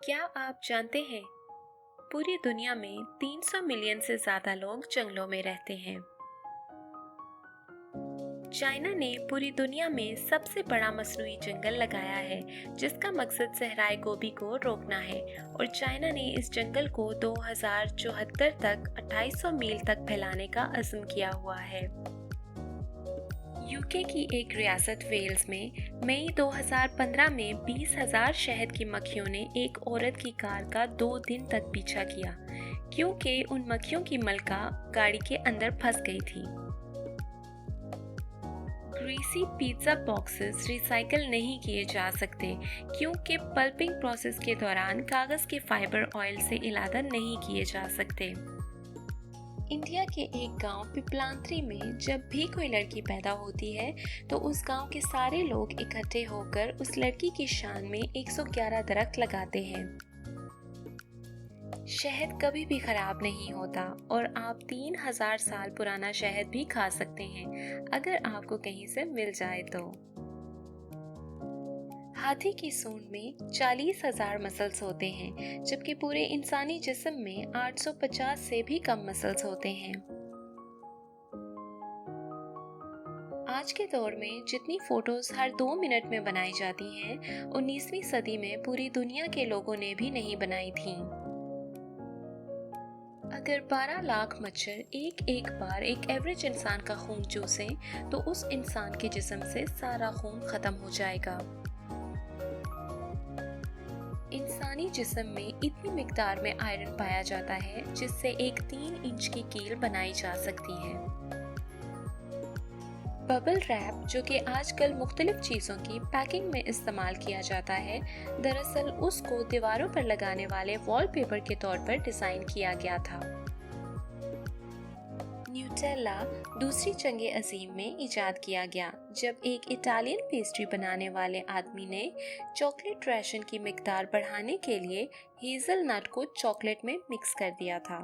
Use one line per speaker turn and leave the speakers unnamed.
क्या आप जानते हैं पूरी दुनिया में 300 मिलियन से ज़्यादा लोग जंगलों में रहते हैं। चाइना ने पूरी दुनिया में सबसे बड़ा मसनूई जंगल लगाया है, जिसका मकसद सहराए गोबी को रोकना है। और चाइना ने इस जंगल को 2074 तक 2800 मील तक फैलाने का अज़्म किया हुआ है। यूके की एक रियासत वेल्स में मई 2015 में 20,000 शहद की मक्खियों ने एक औरत की कार का 2 दिन तक पीछा किया, क्योंकि उन मक्खियों की मलका गाड़ी के अंदर फंस गई थी। ग्रीसी पिज्जा बॉक्सेस रिसाइकल नहीं किए जा सकते, क्योंकि पल्पिंग प्रोसेस के दौरान कागज के फाइबर ऑयल से इलादा नहीं किए जा सकते। इंडिया के एक गांव पिपलांत्री में जब भी कोई लड़की पैदा होती है तो उस गांव के सारे लोग इकट्ठे होकर उस लड़की की शान में 111 दरख्त लगाते हैं। शहद कभी भी खराब नहीं होता और आप 3000 साल पुराना शहद भी खा सकते हैं, अगर आपको कहीं से मिल जाए तो। हाथी की सूंड में 40,000 मसल्स होते हैं, जबकि पूरे इंसानी जिस्म में 850 से भी कम मसल्स होते हैं। आज के दौर में जितनी फोटोज हर 2 मिनट में बनाई जाती हैं, 19वीं सदी में पूरी दुनिया के लोगों ने भी नहीं बनाई थीं। अगर 12 लाख मच्छर एक बार एक एवरेज इंसान का खून चूसें, तो उस इंसान के जिस्म से सारा खून खत्म हो जाएगा। इंसानी जिस्म में इतनी मिकदार में आयरन पाया जाता है जिससे एक 3 इंच की कील बनाई जा सकती है। बबल रैप, जो कि आजकल मुख्तलिफ चीज़ों की पैकिंग में इस्तेमाल किया जाता है, दरअसल उसको दीवारों पर लगाने वाले वॉलपेपर के तौर पर डिज़ाइन किया गया था। न्यूटेला दूसरी जंग अज़ीम में इजाद किया गया, जब एक इटालियन पेस्ट्री बनाने वाले आदमी ने चॉकलेट रैशन की मिकदार बढ़ाने के लिए हेज़लनट को चॉकलेट में मिक्स कर दिया था।